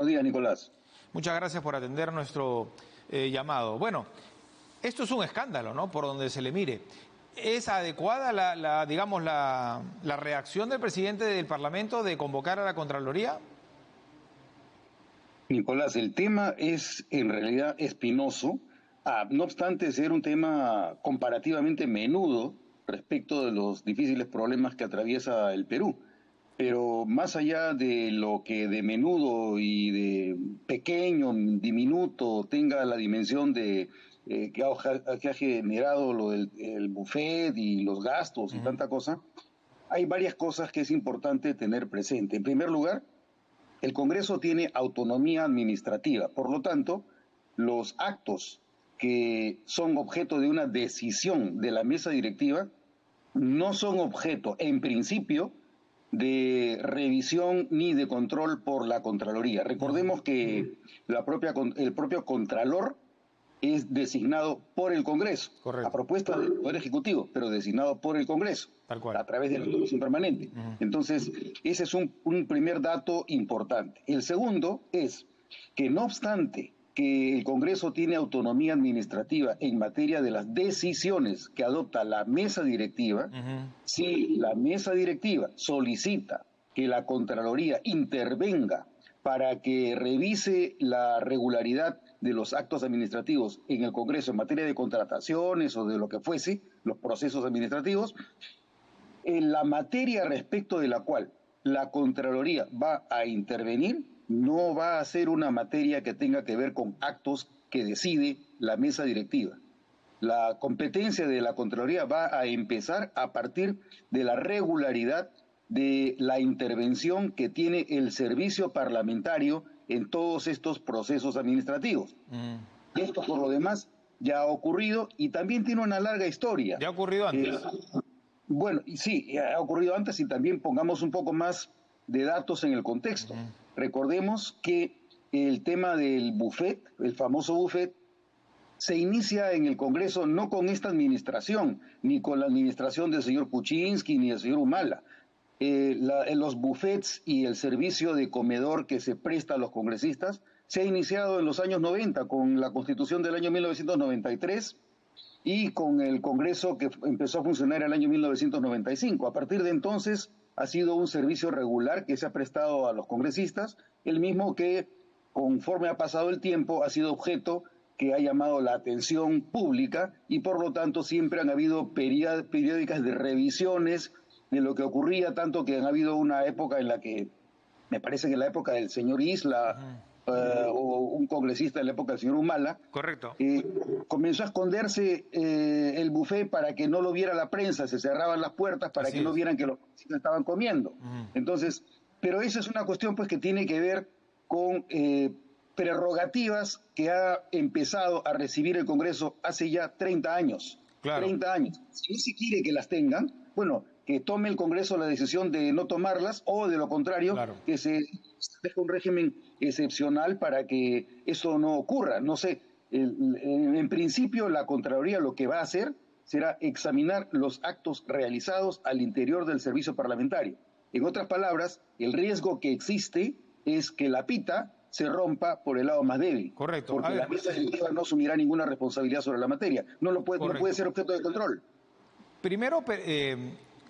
Buenos días, Nicolás. Muchas gracias por atender nuestro llamado. Bueno, esto es un escándalo, ¿no? Por donde se le mire. ¿Es adecuada la reacción del presidente del Parlamento de convocar a la Contraloría? Nicolás, el tema es en realidad espinoso, no obstante ser un tema comparativamente menudo respecto de los difíciles problemas que atraviesa el Perú. Pero más allá de lo que de menudo y de pequeño, diminuto, tenga la dimensión de que ha generado lo del el buffet y los gastos y tanta cosa, hay varias cosas que es importante tener presente. En primer lugar, el Congreso tiene autonomía administrativa, por lo tanto, los actos que son objeto de una decisión de la mesa directiva no son objeto, en principio, de revisión ni de control por la Contraloría. Recordemos que el propio Contralor es designado por el Congreso, a Correcto. propuesta del Poder Ejecutivo, pero designado por el Congreso, Tal cual. a través de la Comisión Permanente. Entonces, ese es un primer dato importante. El segundo es que no obstante que el Congreso tiene autonomía administrativa en materia de las decisiones que adopta la mesa directiva, si la mesa directiva solicita que la Contraloría intervenga para que revise la regularidad de los actos administrativos en el Congreso en materia de contrataciones o de lo que fuese, los procesos administrativos, en la materia respecto de la cual la Contraloría va a intervenir, no va a ser una materia que tenga que ver con actos que decide la mesa directiva. La competencia de la Contraloría va a empezar a partir de la regularidad de la intervención que tiene el servicio parlamentario en todos estos procesos administrativos. Esto, por lo demás, ya ha ocurrido y también tiene una larga historia. ¿Ya ha ocurrido antes? Bueno, sí, ha ocurrido antes y también pongamos un poco más de datos en el contexto. Recordemos que el tema del buffet, el famoso buffet, se inicia en el Congreso no con esta administración, ni con la administración del señor Kuczynski ni del señor Humala. Los buffets y el servicio de comedor que se presta a los congresistas se ha iniciado en los años 90 con la Constitución del año 1993 y con el Congreso que empezó a funcionar en el año 1995. A partir de entonces ha sido un servicio regular que se ha prestado a los congresistas, el mismo que conforme ha pasado el tiempo ha sido objeto que ha llamado la atención pública y por lo tanto siempre han habido periódicas de revisiones de lo que ocurría, tanto que han habido una época en la que, me parece que en la época del señor Isla, o un congresista en la época del señor Humala, Correcto. comenzó a esconderse el buffet para que no lo viera la prensa, se cerraban las puertas para que no vieran que los congresistas estaban comiendo. Entonces, pero esa es una cuestión pues que tiene que ver con prerrogativas que ha empezado a recibir el Congreso hace ya 30 años. Claro. 30 años. Si no se quiere que las tengan, bueno, que tome el Congreso la decisión de no tomarlas o de lo contrario, que se deje un régimen excepcional para que eso no ocurra. No sé, en principio la Contraloría lo que va a hacer será examinar los actos realizados al interior del servicio parlamentario. En otras palabras, el riesgo que existe es que la pita se rompa por el lado más débil. Correcto. Porque la mesa directiva no asumirá ninguna responsabilidad sobre la materia. No puede ser objeto de control. Primero,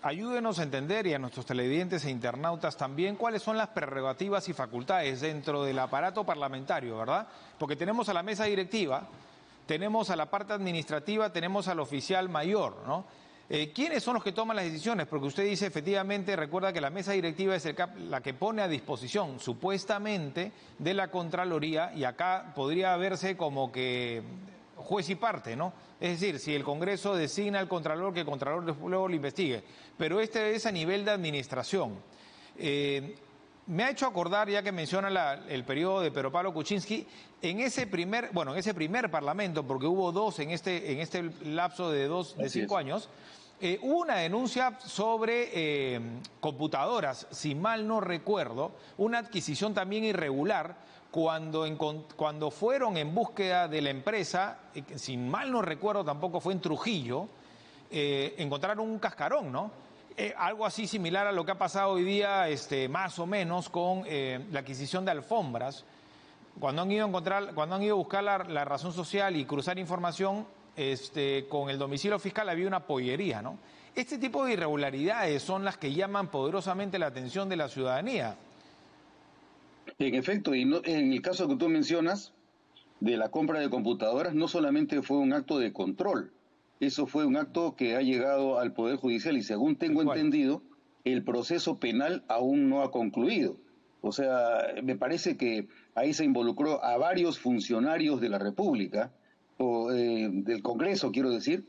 ayúdenos a entender, y a nuestros televidentes e internautas también, cuáles son las prerrogativas y facultades dentro del aparato parlamentario, ¿verdad? Porque tenemos a la mesa directiva, tenemos a la parte administrativa, tenemos al oficial mayor, ¿no? ¿Quiénes son los que toman las decisiones? Porque usted dice, efectivamente, recuerda que la mesa directiva es la que pone a disposición, supuestamente, de la Contraloría, y acá podría verse como que juez y parte, ¿no? Es decir, si el Congreso designa al Contralor, que el Contralor luego lo investigue. Pero este es a nivel de administración. Me ha hecho acordar, ya que menciona el periodo de Pedro Pablo Kuczynski, en ese primer parlamento, porque hubo dos en este lapso de 5 años, hubo una denuncia sobre computadoras, si mal no recuerdo, una adquisición también irregular, cuando fueron en búsqueda de la empresa, si mal no recuerdo tampoco fue en Trujillo, encontraron un cascarón, ¿no? Algo así similar a lo que ha pasado hoy día, más o menos, con la adquisición de alfombras Cuando han ido a encontrar, cuando han ido a buscar la razón social y cruzar información, con el domicilio fiscal había una pollería, ¿no? Este tipo de irregularidades son las que llaman poderosamente la atención de la ciudadanía. En efecto, y en el caso que tú mencionas de la compra de computadoras, no solamente fue un acto de control, eso fue un acto que ha llegado al Poder Judicial y según tengo entendido, el proceso penal aún no ha concluido. O sea, me parece que ahí se involucró a varios funcionarios de la República, o del Congreso, quiero decir,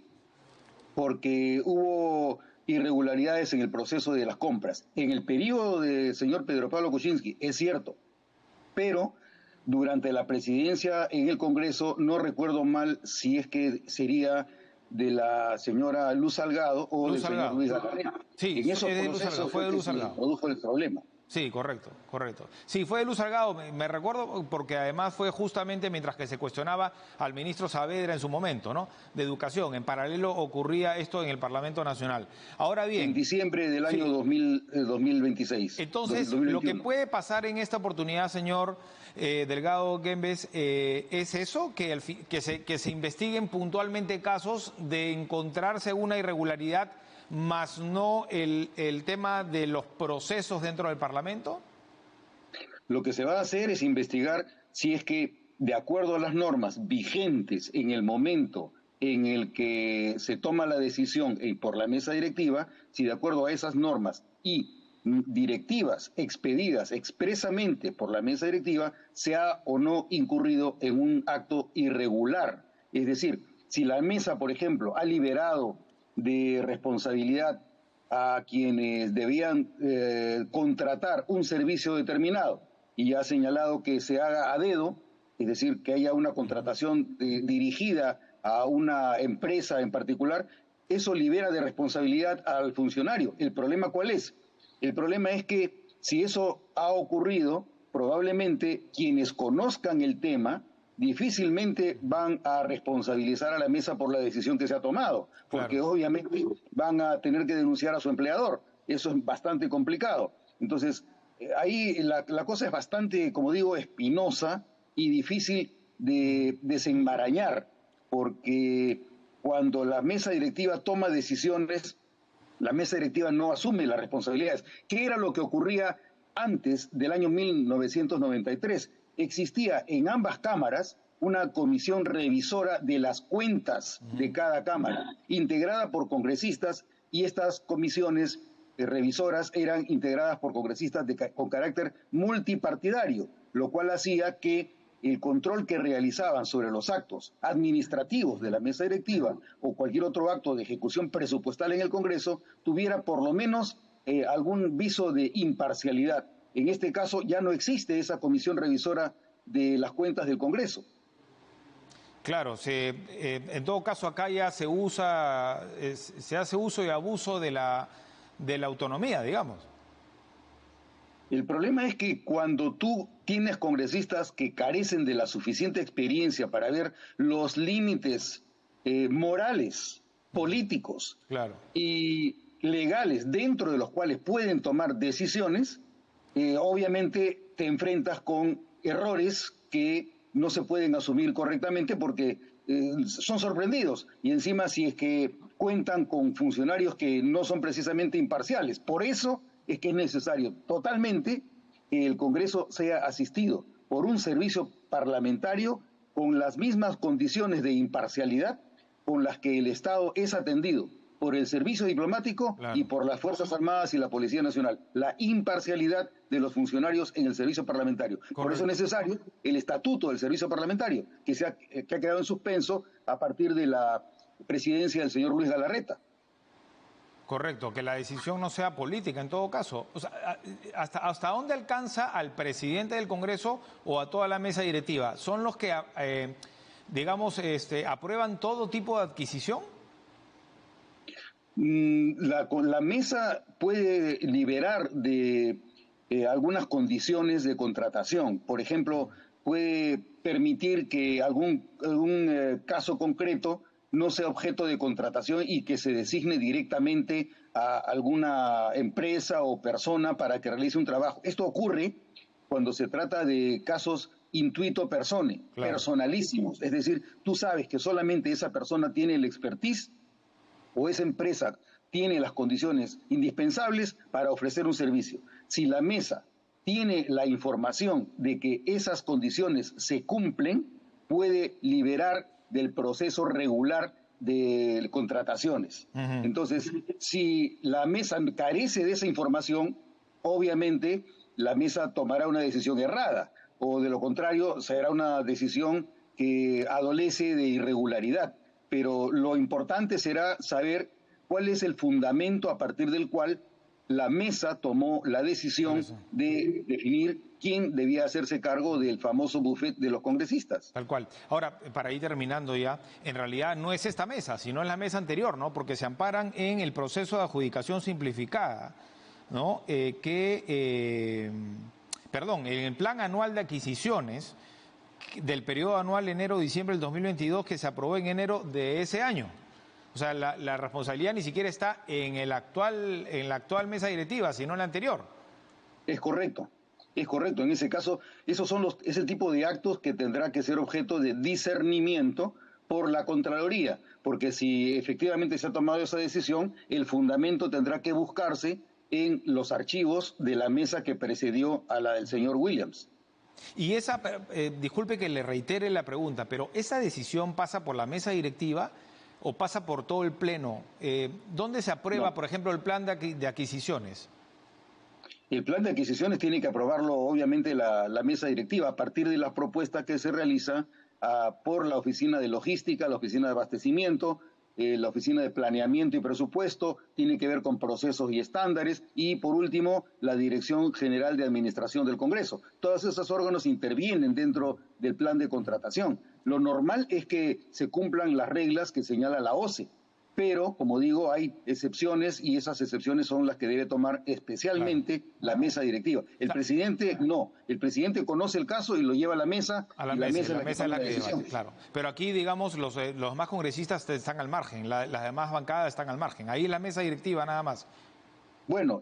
porque hubo irregularidades en el proceso de las compras. En el periodo del señor Pedro Pablo Kuczynski, es cierto, pero durante la presidencia en el Congreso, no recuerdo mal si es que sería de la señora Luz Salgado o del señor Luis Galarreta. Sí, en esos es de Luz procesos Salgado, fue de Luz Salgado. Se produjo el problema. Sí, correcto, correcto. Sí, fue de Luz Salgado, me recuerdo porque además fue justamente mientras que se cuestionaba al ministro Saavedra en su momento, ¿no? De Educación. En paralelo ocurría esto en el Parlamento Nacional. Ahora bien... En diciembre del año 2026. Entonces, 2021. lo que puede pasar en esta oportunidad, señor Delgado Guembes, es eso, que se investiguen puntualmente casos de encontrarse una irregularidad, más no el tema de los procesos dentro del Parlamento. Lo que se va a hacer es investigar si es que, de acuerdo a las normas vigentes en el momento en el que se toma la decisión por la mesa directiva, si de acuerdo a esas normas y directivas expedidas expresamente por la mesa directiva, se ha o no incurrido en un acto irregular. Es decir, si la mesa, por ejemplo, ha liberado de responsabilidad a quienes debían contratar un servicio determinado y ha señalado que se haga a dedo, es decir, que haya una contratación dirigida a una empresa en particular, eso libera de responsabilidad al funcionario. ¿El problema cuál es? El problema es que si eso ha ocurrido, probablemente quienes conozcan el tema difícilmente van a responsabilizar a la mesa por la decisión que se ha tomado, porque claro, obviamente van a tener que denunciar a su empleador. Eso es bastante complicado. Entonces, ahí la cosa es bastante, como digo, espinosa y difícil de desenmarañar, porque cuando la mesa directiva toma decisiones, la mesa directiva no asume las responsabilidades. ¿Qué era lo que ocurría antes del año 1993? Existía en ambas cámaras una comisión revisora de las cuentas de cada cámara, integrada por congresistas, y estas comisiones revisoras eran integradas por congresistas con carácter multipartidario, lo cual hacía que el control que realizaban sobre los actos administrativos de la mesa directiva o cualquier otro acto de ejecución presupuestal en el Congreso tuviera por lo menos algún viso de imparcialidad. En este caso ya no existe esa comisión revisora de las cuentas del Congreso. Claro, en todo caso acá ya se hace uso y abuso de la autonomía, digamos. El problema es que cuando tú tienes congresistas que carecen de la suficiente experiencia para ver los límites morales, políticos, claro, y legales dentro de los cuales pueden tomar decisiones, obviamente te enfrentas con errores que no se pueden asumir correctamente porque son sorprendidos. Y encima si es que cuentan con funcionarios que no son precisamente imparciales. Por eso es que es necesario totalmente que el Congreso sea asistido por un servicio parlamentario con las mismas condiciones de imparcialidad con las que el Estado es atendido por el servicio diplomático, claro, y por las Fuerzas Armadas y la Policía Nacional. La imparcialidad de los funcionarios en el servicio parlamentario. Correcto. Por eso es necesario el estatuto del servicio parlamentario, que ha quedado en suspenso a partir de la presidencia del señor Luis Galarreta. Correcto, que la decisión no sea política en todo caso. O sea, ¿hasta dónde alcanza al presidente del Congreso o a toda la mesa directiva? ¿Son los que, digamos, aprueban todo tipo de adquisición? La mesa puede liberar de algunas condiciones de contratación. Por ejemplo, puede permitir que algún caso concreto no sea objeto de contratación y que se designe directamente a alguna empresa o persona para que realice un trabajo. Esto ocurre cuando se trata de casos intuito persone, Claro. personalísimos. Es decir, tú sabes que solamente esa persona tiene el expertise o esa empresa tiene las condiciones indispensables para ofrecer un servicio. Si la mesa tiene la información de que esas condiciones se cumplen, puede liberar del proceso regular de contrataciones. Entonces, si la mesa carece de esa información, obviamente la mesa tomará una decisión errada, o de lo contrario será una decisión que adolece de irregularidad. Pero lo importante será saber cuál es el fundamento a partir del cual la mesa tomó la decisión de definir quién debía hacerse cargo del famoso buffet de los congresistas. Tal cual. Ahora, para ir terminando ya, en realidad no es esta mesa, sino es la mesa anterior, ¿no? Porque se amparan en el proceso de adjudicación simplificada, ¿no? En el plan anual de adquisiciones del periodo anual enero-diciembre del 2022 que se aprobó en enero de ese año. O sea, la responsabilidad ni siquiera está en la actual mesa directiva, sino en la anterior. Es correcto. Es correcto, en ese caso, es el tipo de actos que tendrá que ser objeto de discernimiento por la Contraloría, porque si efectivamente se ha tomado esa decisión, el fundamento tendrá que buscarse en los archivos de la mesa que precedió a la del señor Williams. Y disculpe que le reitere la pregunta, pero ¿esa decisión pasa por la mesa directiva o pasa por todo el pleno? ¿Dónde se aprueba, por ejemplo, el plan de adquisiciones? El plan de adquisiciones tiene que aprobarlo, obviamente, la mesa directiva a partir de las propuestas que se realiza por la Oficina de Logística, la Oficina de Abastecimiento, la Oficina de Planeamiento y Presupuesto, tiene que ver con procesos y estándares, y por último, la Dirección General de Administración del Congreso. Todos esos órganos intervienen dentro del plan de contratación. Lo normal es que se cumplan las reglas que señala la OCE, pero, como digo, hay excepciones y esas excepciones son las que debe tomar especialmente la mesa directiva. El presidente no, el presidente conoce el caso y lo lleva a la mesa, y la mesa es la que debate, claro. Pero aquí, digamos, los más congresistas están al margen, las demás bancadas están al margen. Ahí la mesa directiva nada más. Bueno,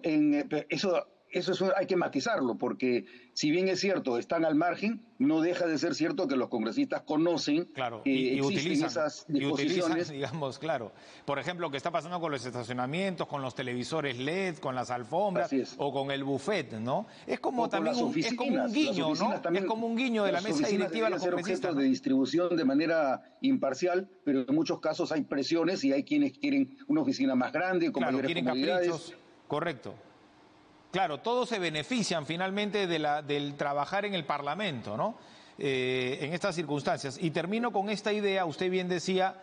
eso hay que matizarlo, porque si bien es cierto, están al margen, no deja de ser cierto que los congresistas conocen claro, que existen esas disposiciones. Digamos, claro. Por ejemplo, ¿qué está pasando con los estacionamientos, con los televisores LED, con las alfombras o con el buffet, ¿no? Es como también es como un guiño, ¿no? También, es como un guiño de la mesa directiva a los congresistas, ¿no? De distribución de manera imparcial, pero en muchos casos hay presiones y hay quienes quieren una oficina más grande, con mayores comodidades. Caprichos. Correcto. Claro, todos se benefician finalmente del trabajar en el Parlamento, ¿no? En estas circunstancias. Y termino con esta idea, usted bien decía,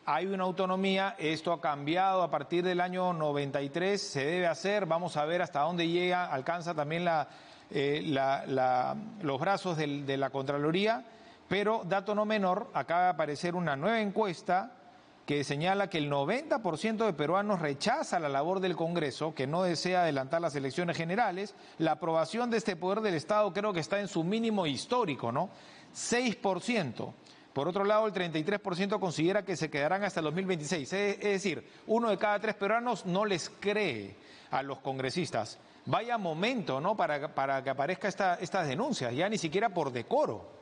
hay una autonomía, esto ha cambiado a partir del año 93, se debe hacer, vamos a ver hasta dónde llega, alcanza también los brazos de la Contraloría, pero dato no menor, acaba de aparecer una nueva encuesta que señala que el 90% de peruanos rechaza la labor del Congreso, que no desea adelantar las elecciones generales. La aprobación de este poder del Estado creo que está en su mínimo histórico, ¿no? 6%. Por otro lado, el 33% considera que se quedarán hasta el 2026. Es decir, 1 de cada 3 peruanos no les cree a los congresistas. Vaya momento, ¿no?, para que aparezcan estas denuncias, ya ni siquiera por decoro.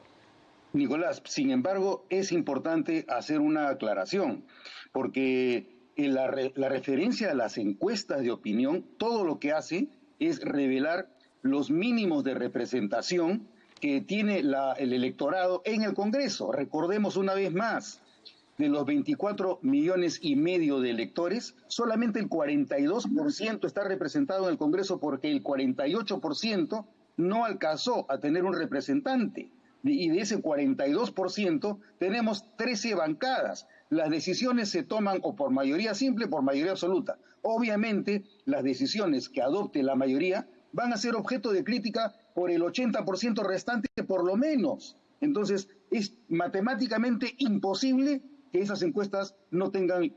Nicolás, sin embargo, es importante hacer una aclaración, porque en la referencia a las encuestas de opinión, todo lo que hace es revelar los mínimos de representación que tiene el electorado en el Congreso. Recordemos una vez más, de los 24,5 millones de electores, solamente el 42% está representado en el Congreso porque el 48% no alcanzó a tener un representante. Y de ese 42% tenemos 13 bancadas. Las decisiones se toman o por mayoría simple o por mayoría absoluta. Obviamente, las decisiones que adopte la mayoría van a ser objeto de crítica por el 80% restante por lo menos. Entonces, es matemáticamente imposible que esas encuestas no tengan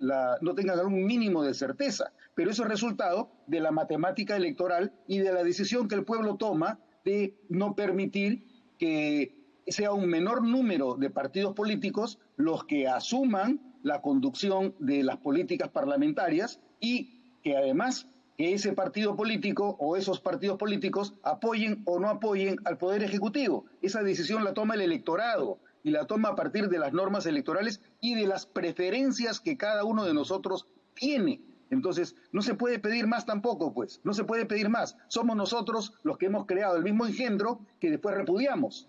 algún mínimo de certeza. Pero eso es resultado de la matemática electoral y de la decisión que el pueblo toma de no permitir que sea un menor número de partidos políticos los que asuman la conducción de las políticas parlamentarias y que además que ese partido político o esos partidos políticos apoyen o no apoyen al Poder Ejecutivo. Esa decisión la toma el electorado y la toma a partir de las normas electorales y de las preferencias que cada uno de nosotros tiene. Entonces, no se puede pedir más tampoco, pues, no se puede pedir más. Somos nosotros los que hemos creado el mismo engendro que después repudiamos.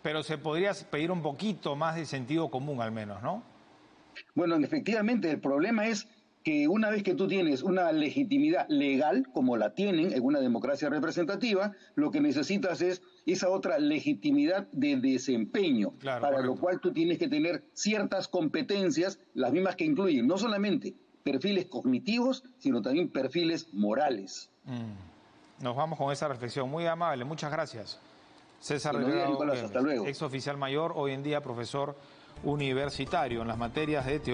Pero se podría pedir un poquito más de sentido común al menos, ¿no? Bueno, efectivamente, el problema es que una vez que tú tienes una legitimidad legal, como la tienen en una democracia representativa, lo que necesitas es esa otra legitimidad de desempeño, claro, para correcto. lo cual tú tienes que tener ciertas competencias, las mismas que incluyen no solamente perfiles cognitivos, sino también perfiles morales. Nos vamos con esa reflexión. Muy amable, muchas gracias. César Buenos días, Delgado, Nicolás, hasta luego. ex oficial mayor, hoy en día profesor universitario en las materias de teoría